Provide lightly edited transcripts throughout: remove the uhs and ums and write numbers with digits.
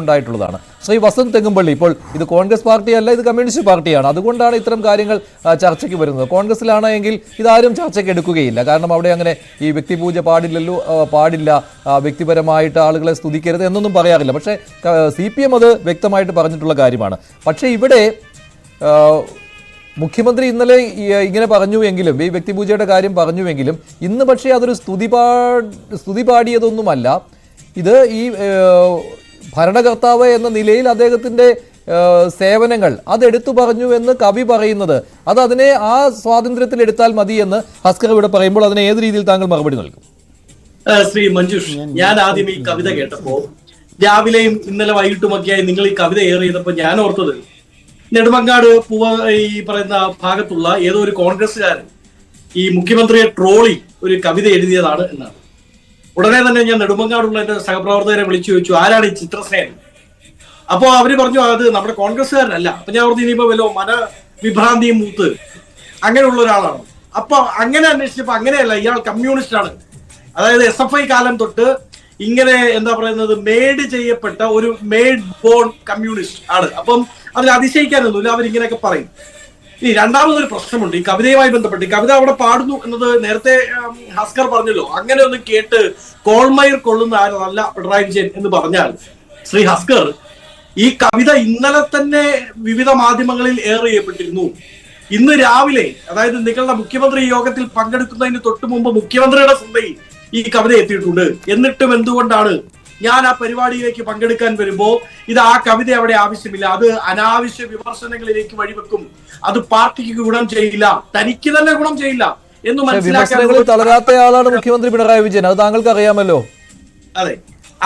ഉണ്ടായിട്ടുള്ളതാണ്. ശ്രീ വസന്ത് തെങ്ങുംപള്ളി, ഇപ്പോൾ ഇത് കോൺഗ്രസ് പാർട്ടിയല്ല, ഇത് കമ്മ്യൂണിസ്റ്റ് പാർട്ടിയാണ്. അതുകൊണ്ടാണ് ഇത്തരം കാര്യങ്ങൾ ചർച്ചയ്ക്ക് വരുന്നത്. കോൺഗ്രസിലാണെങ്കിൽ ഇതാരും ചർച്ചയ്ക്ക് എടുക്കുകയില്ല. കാരണം അവിടെ അങ്ങനെ ഈ വ്യക്തിപൂജ പാടില്ല, വ്യക്തിപരമായിട്ട് ആളുകളെ സ്തുതിക്കരുത് എന്നൊന്നും പറയാറില്ല. പക്ഷേ CPM അത് വ്യക്തമായിട്ട് പറഞ്ഞിട്ടുള്ള കാര്യമാണ്. പക്ഷേ ഇവിടെ മുഖ്യമന്ത്രി ഇന്നലെ ഇങ്ങനെ പറഞ്ഞുവെങ്കിലും, ഈ വ്യക്തിപൂജയുടെ കാര്യം പറഞ്ഞുവെങ്കിലും, ഇന്ന് പക്ഷേ അതൊരു സ്തുതി പാടിയതൊന്നുമല്ല. ഇത് ഈ ഭരണകർത്താവ് എന്ന നിലയിൽ അദ്ദേഹത്തിൻ്റെ സേവനങ്ങൾ അതെടുത്തു പറഞ്ഞു എന്ന് കവി പറയുന്നത്, അതിനെ ആ സ്വാതന്ത്ര്യത്തിൽ എടുത്താൽ മതി എന്ന് ഹസ്കർ ഇവിടെ പറയുമ്പോൾ അതിനെ ഏത് രീതിയിൽ താങ്കൾ മറുപടി നൽകും? ശ്രീ മഞ്ജുഷ്, ഞാൻ ആദ്യം ഈ കവിത കേട്ടപ്പോ, രാവിലെയും ഇന്നലെ വൈകിട്ടുമൊക്കെയായി നിങ്ങൾ ഈ കവിത ഏറെ ചെയ്തപ്പോ ഞാൻ ഓർത്തത് നെടുമങ്ങാട് ഈ പറയുന്ന ഭാഗത്തുള്ള ഏതോ ഒരു കോൺഗ്രസ്സുകാരൻ ഈ മുഖ്യമന്ത്രിയെ ട്രോളി ഒരു കവിത എഴുതിയതാണ് എന്നാണ്. ഉടനെ തന്നെ ഞാൻ നെടുമങ്ങാടുള്ള എന്റെ സഹപ്രവർത്തകരെ വിളിച്ചു ചോദിച്ചു, ആരാണ് ഈ ചിത്രസേനൻ? അപ്പോ അവര് പറഞ്ഞു, അത് നമ്മുടെ കോൺഗ്രസ്സുകാരനല്ല. അപ്പൊ ഞാൻ ഓർത്ത് ഇനിയിപ്പോ വല്ലോ മനവിഭ്രാന്തിയും മൂത്ത് അങ്ങനെയുള്ള ഒരാളാണ്. അപ്പൊ അങ്ങനെ അന്വേഷിച്ചപ്പോ അങ്ങനെയല്ല, ഇയാൾ കമ്മ്യൂണിസ്റ്റ് ആണ്. അതായത് SFI കാലം തൊട്ട് ഇങ്ങനെ എന്താ പറയുന്നത്, മെയ്ഡ് ചെയ്യപ്പെട്ട ഒരു മെയ്ഡ് ബോൺ കമ്മ്യൂണിസ്റ്റ് ആണ്. അപ്പം അതിൽ അതിശയിക്കാനൊന്നുമില്ല, അവരിങ്ങനെയൊക്കെ പറയും. ഇനി രണ്ടാമതൊരു പ്രശ്നമുണ്ട് ഈ കവിതയുമായി ബന്ധപ്പെട്ട്. ഈ കവിത അവിടെ പാടുന്നു എന്നത് നേരത്തെ ഹസ്കർ പറഞ്ഞല്ലോ, അങ്ങനെ ഒന്ന് കേട്ട് കോൾമയിർ കൊള്ളുന്ന ആരല്ല പിണറായി വിജയൻ എന്ന് പറഞ്ഞാൽ, ശ്രീ ഹസ്കർ, ഈ കവിത ഇന്നലെ തന്നെ വിവിധ മാധ്യമങ്ങളിൽ എയർ ചെയ്യപ്പെട്ടിരുന്നു. ഇന്ന് രാവിലെ, അതായത് നിങ്ങളുടെ മുഖ്യമന്ത്രി യോഗത്തിൽ പങ്കെടുക്കുന്നതിന് തൊട്ട് മുമ്പ് മുഖ്യമന്ത്രിയുടെ ശ്രദ്ധയിൽ ഈ കവിത എത്തിയിട്ടുണ്ട്. എന്നിട്ടും എന്തുകൊണ്ടാണ് ഞാൻ ആ പരിപാടിയിലേക്ക് പങ്കെടുക്കാൻ വരുമ്പോ ഇത് ആ കവിത അവിടെ ആവശ്യമില്ല, അത് അനാവശ്യ വിമർശനങ്ങളിലേക്ക് വഴിവെക്കും, അത് പാർട്ടിക്ക് ഗുണം ചെയ്യില്ല, തനിക്ക് തന്നെ ഗുണം ചെയ്യില്ല എന്ന് മനസ്സിലാക്കാൻ തളരാത്ത ആളാണ് മുഖ്യമന്ത്രി പിണറായി വിജയൻ. അത് താങ്കൾക്ക് അറിയാമല്ലോ. അതെ,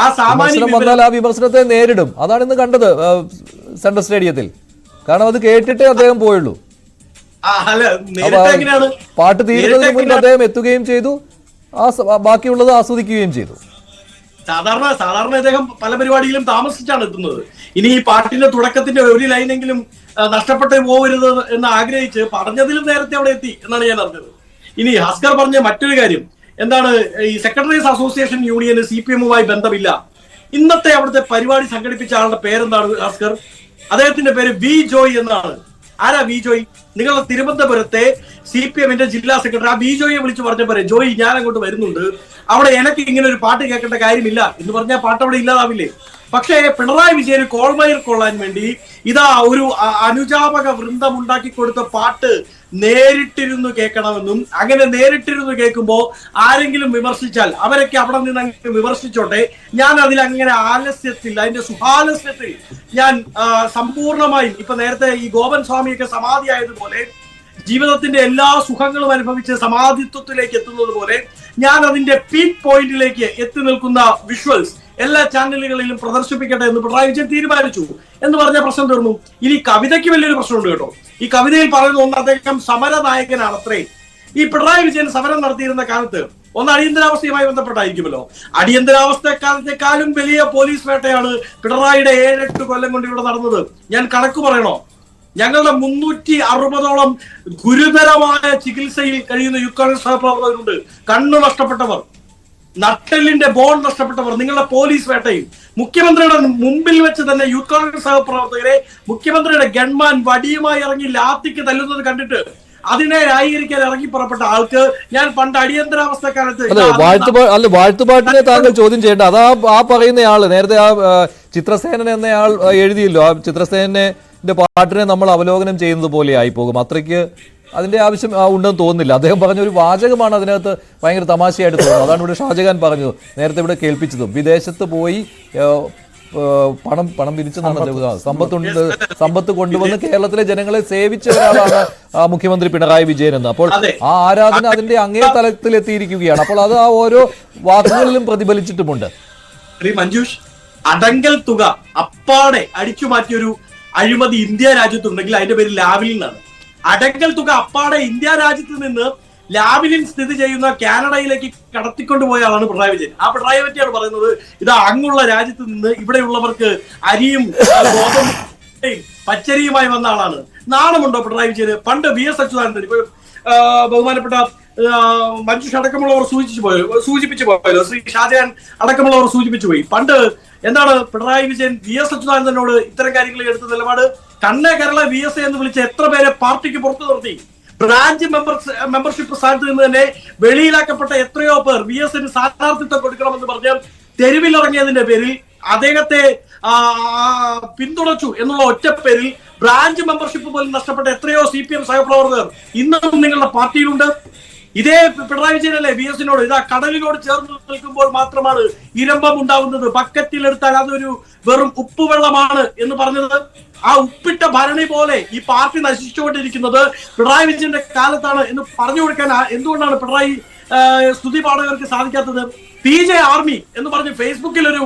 ആ സാമാന്യം വന്നാൽ ആ വിമർശനത്തെ നേരിടും. അതാണ് ഇന്ന് കണ്ടത് സെൻട്രൽ സ്റ്റേഡിയത്തിൽ. കാരണം അത് കേട്ടിട്ടേ അദ്ദേഹം പോയുള്ളൂ. പാട്ട് തീരുന്നതിന് മുൻപ് അദ്ദേഹം എത്തുകയും ചെയ്തു, ബാക്കിയുള്ളത് ആസ്വദിക്കുകയും ചെയ്തു. സാധാരണ അദ്ദേഹം പല പരിപാടിയിലും താമസിച്ചാണ് എത്തുന്നത്. ഇനി ഈ പാട്ടിന്റെ തുടക്കത്തിന്റെ ഒരു ലൈനെങ്കിലും നഷ്ടപ്പെട്ടു പോകരുത് എന്ന് ആഗ്രഹിച്ച് പറഞ്ഞതിലും നേരത്തെ അവിടെ എത്തി എന്നാണ് ഞാൻ അറിഞ്ഞത്. ഇനി ഹസ്കർ പറഞ്ഞ മറ്റൊരു കാര്യം എന്താണ്, ഈ സെക്രട്ടറീസ് അസോസിയേഷൻ യൂണിയന് CPM-മായി ബന്ധമില്ല. ഇന്നത്തെ അവിടുത്തെ പരിപാടി സംഘടിപ്പിച്ച ആളുടെ പേരെന്താണ് ഹസ്കർ? അദ്ദേഹത്തിന്റെ പേര് V. ജോയ് എന്നാണ്. ആരാ V. ജോയ്? നിങ്ങളുടെ തിരുവനന്തപുരത്തെ CPM-ന്റെ ജില്ലാ സെക്രട്ടറി ആ V. ജോയെ വിളിച്ചു പറഞ്ഞ പോലെ, ജോയ് ഞാൻ അങ്ങോട്ട് വരുന്നുണ്ട്, അവിടെ എനിക്ക് ഇങ്ങനെ ഒരു പാട്ട് കേൾക്കേണ്ട കാര്യമില്ല എന്ന് പറഞ്ഞാൽ പാട്ട് അവിടെ ഇല്ലാതാവില്ലേ? പക്ഷേ പിണറായി വിജയന് കോൾമയിൽ കൊള്ളാൻ വേണ്ടി ഇതാ ഒരു അനുജാപക വൃന്ദം ഉണ്ടാക്കി കൊടുത്ത പാട്ട് നേരിട്ടിരുന്നു കേൾക്കണമെന്നും, അങ്ങനെ നേരിട്ടിരുന്നു കേൾക്കുമ്പോൾ ആരെങ്കിലും വിമർശിച്ചാൽ അവരൊക്കെ അവിടെ നിന്ന് വിമർശിച്ചോട്ടെ, ഞാൻ അതിൽ അങ്ങനെ ആലസ്യത്തിൽ, അതിന്റെ സുഹാലസ്യത്തിൽ ഞാൻ സമ്പൂർണമായും, ഇപ്പൊ നേരത്തെ ഈ ഗോപൻ സ്വാമിയൊക്കെ സമാധിയായതുപോലെ ജീവിതത്തിന്റെ എല്ലാ സുഖങ്ങളും അനുഭവിച്ച് സമാധിത്വത്തിലേക്ക് എത്തുന്നത് പോലെ ഞാൻ അതിന്റെ പീക്ക് പോയിന്റിലേക്ക് എത്തി നിൽക്കുന്ന വിഷ്വൽസ് എല്ലാ ചാനലുകളിലും പ്രദർശിപ്പിക്കട്ടെ എന്ന് പിണറായി വിജയൻ തീരുമാനിച്ചു എന്ന് പറഞ്ഞ പ്രശ്നം തീർന്നു. ഇനി കവിതയ്ക്ക് വലിയൊരു പ്രശ്നമുണ്ട് കേട്ടോ. ഈ കവിതയിൽ പറയുന്ന ഒന്ന്, അദ്ദേഹം സമര നായകനാണ് അത്രേ. ഈ പിണറായി വിജയൻ സമരം നടത്തിയിരുന്ന കാലത്ത് ഒന്ന് അടിയന്തരാവസ്ഥയുമായി ബന്ധപ്പെട്ടായിരിക്കുമല്ലോ. അടിയന്തരാവസ്ഥക്കാലത്തെക്കാളും വലിയ പോലീസ് വേട്ടയാണ് പിണറായിയുടെ 7-8 കൊല്ലം കൊണ്ട് ഇവിടെ നടന്നത്. ഞാൻ കണക്ക് പറയണോ? ഞങ്ങളുടെ 360ഓളം ഗുരുതരമായ ചികിത്സയിൽ കഴിയുന്ന യൂത്ത് കോൺഗ്രസ് സഹപ്രവർത്തകരുണ്ട്. കണ്ണു നഷ്ടപ്പെട്ടവർ, നട്ടെല്ലിന്റെ ബോൺ നഷ്ടപ്പെട്ടവർ. നിങ്ങളുടെ പോലീസ് വേട്ടയിൽ മുഖ്യമന്ത്രിയുടെ മുമ്പിൽ വെച്ച് തന്നെ യൂത്ത് കോൺഗ്രസ് സഹപ്രവർത്തകരെ മുഖ്യമന്ത്രിയുടെ ഗൺമാൻ വടിയുമായി ഇറങ്ങി ലാത്തിക്ക് തല്ലുന്നത് കണ്ടിട്ട് അതിനെ ന്യായീകരിക്കാൻ ഇറങ്ങി പുറപ്പെട്ട ആൾക്ക് ഞാൻ പണ്ട് അടിയന്തരാവസ്ഥക്കാലത്ത് വാഴ്ത്തുപാട്ടിനെ താങ്കൾ ചോദ്യം ചെയ്യേണ്ട. അതാ ആ പറയുന്നയാള് നേരത്തെ ആ ചിത്രസേനൻ എന്നയാൾ എഴുതിയല്ലോ, ആ ചിത്രസേനന്റെ പാട്ടിനെ നമ്മൾ അവലോകനം ചെയ്യുന്നത് പോലെ ആയി പോകും. അത്രയ്ക്ക് അതിന്റെ ആവശ്യം ഉണ്ടെന്ന് തോന്നുന്നില്ല. അദ്ദേഹം പറഞ്ഞ ഒരു വാചകമാണ് അതിനകത്ത് ഭയങ്കര തമാശയായിട്ട് തോന്നുന്നത്. അതാണ് ഇവിടെ ഷാജഹാൻ പറഞ്ഞത്, നേരത്തെ ഇവിടെ കേൾപ്പിച്ചതും. വിദേശത്ത് പോയി പണം പിരിച്ചെന്നാണ്, സമ്പത്ത് കൊണ്ടുവന്ന് കേരളത്തിലെ ജനങ്ങളെ സേവിച്ച ഒരാളാണ് മുഖ്യമന്ത്രി പിണറായി വിജയൻ എന്ന്. അപ്പോൾ ആ ആരാധന അതിന്റെ അങ്ങേ തലത്തിൽ എത്തിയിരിക്കുകയാണ്. അപ്പോൾ അത് ആ ഓരോ വാക്കുകളിലും പ്രതിഫലിച്ചിട്ടുമുണ്ട്. ശ്രീ മഞ്ജുഷ്, അടങ്കൽ തുക അപ്പാടെ അടിച്ചു മാറ്റിയൊരു അഴിമതി ഇന്ത്യ രാജ്യത്തുണ്ടെങ്കിൽ അതിന്റെ പേര് ലാവ്ലിൻ എന്നാണ്. അടങ്കൽ തുക അപ്പാടെ ഇന്ത്യ രാജ്യത്ത് നിന്ന് ലാവ്ലിൻ സ്ഥിതി ചെയ്യുന്ന കാനഡയിലേക്ക് കടത്തിക്കൊണ്ടുപോയ ആളാണ് പിണറായി വിജയൻ. ആ പിണറായി പറ്റിയാണ് പറയുന്നത്, ഇത് അങ്ങുള്ള രാജ്യത്ത് നിന്ന് ഇവിടെയുള്ളവർക്ക് അരിയും ഗോതമ്പും പച്ചരിയുമായി വന്ന ആളാണ്. നാണമുണ്ടോ പിണറായി വിജയന്? പണ്ട് VS അച്യുതാനന്ദൻ, ഇപ്പൊ ബഹുമാനപ്പെട്ട മഞ്ജുഷ് അടക്കമുള്ളവർ സൂചിപ്പിച്ചു പോയല്ലോ, ശ്രീ ഷാജഹാൻ അടക്കമുള്ളവർ സൂചിപ്പിച്ചു പോയി. പണ്ട് എന്താണ് പിണറായി വിജയൻ വി എസ് അച്യുതാനന്ദനോട് ഇത്തരം കാര്യങ്ങൾ എടുത്ത നിലപാട്? കണ്ണേ കേരള വി എസ് എന്ന് വിളിച്ച് എത്ര പേരെ പാർട്ടിക്ക് പുറത്തു നിർത്തി. ബ്രാഞ്ച് മെമ്പർഷിപ്പ് സ്ഥാനത്ത് നിന്ന് തന്നെ വെളിയിലാക്കപ്പെട്ട എത്രയോ പേർ വി എസിന് സ്ഥാനാർത്ഥിത്വം കൊടുക്കണമെന്ന് പറഞ്ഞ് തെരുവിലിറങ്ങിയതിന്റെ പേരിൽ അദ്ദേഹത്തെ പിന്തുണച്ചു എന്നുള്ള ഒറ്റ പേരിൽ ബ്രാഞ്ച് മെമ്പർഷിപ്പ് പോലും നഷ്ടപ്പെട്ട എത്രയോ CPM സഹപ്രവർത്തകർ ഇന്നും നിങ്ങളുടെ പാർട്ടിയിലുണ്ട്. ഇതേ പിണറായി വിജയനല്ലേ വി എസിനോട് ഇതാ കടലിനോട് ചേർന്ന് നിൽക്കുമ്പോൾ മാത്രമാണ് ഇരമ്പം ഉണ്ടാവുന്നത്, ബക്കറ്റിലെടുത്താൽ അതൊരു വെറും ഉപ്പുവെള്ളമാണ് എന്ന് പറഞ്ഞത്? ആ ഉപ്പിട്ട ഭരണി പോലെ ഈ പാർട്ടി നശിച്ചുകൊണ്ടിരിക്കുന്നത് പിണറായി വിജയന്റെ കാലത്താണ് എന്ന് പറഞ്ഞു കൊടുക്കാൻ എന്തുകൊണ്ടാണ് പിണറായി സ്തുതി പാഠകർക്ക് സാധിക്കാത്തത്? PJ ആർമി എന്ന് പറഞ്ഞ് ഫേസ്ബുക്കിൽ ഒരു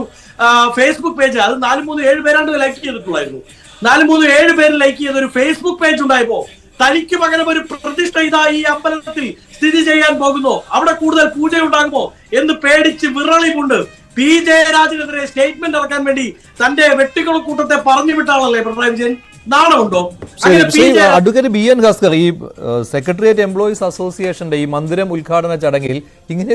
ഫേസ്ബുക്ക് പേജ്, അത് 437 പേരാണ്ട് ലൈക്ക് ചെയ്തിട്ടുള്ളായിരുന്നു. 437 പേര് ലൈക്ക് ചെയ്ത ഒരു ഫേസ്ബുക്ക് പേജ് ഉണ്ടായപ്പോ തനിക്ക് പകരം ഒരു പ്രതിഷ്ഠ ഇതാ ഈ അമ്പലത്തിൽ സ്ഥിതി ചെയ്യാൻ പോകുന്നു, അവിടെ കൂടുതൽ പൂജ ഉണ്ടാകുമോ എന്ന് പേടിച്ച് വിറളിമുണ്ട് PJ രാജനെതിരെ സ്റ്റേറ്റ്മെന്റ് ഇറക്കാൻ വേണ്ടി തന്റെ വെട്ടിക്കുള കൂട്ടത്തെ പറഞ്ഞു വിട്ട ആളല്ലേ പിണറായി വിജയൻ? നാണമുണ്ടോ? അഡ്വക്കേറ്റ് BN ഭാസ്കർ, ഈ സെക്രട്ടേറിയറ്റ് എംപ്ലോയീസ് അസോസിയേഷന്റെ ഈ മന്ദിരം ഉദ്ഘാടന ചടങ്ങിൽ ഇങ്ങനെ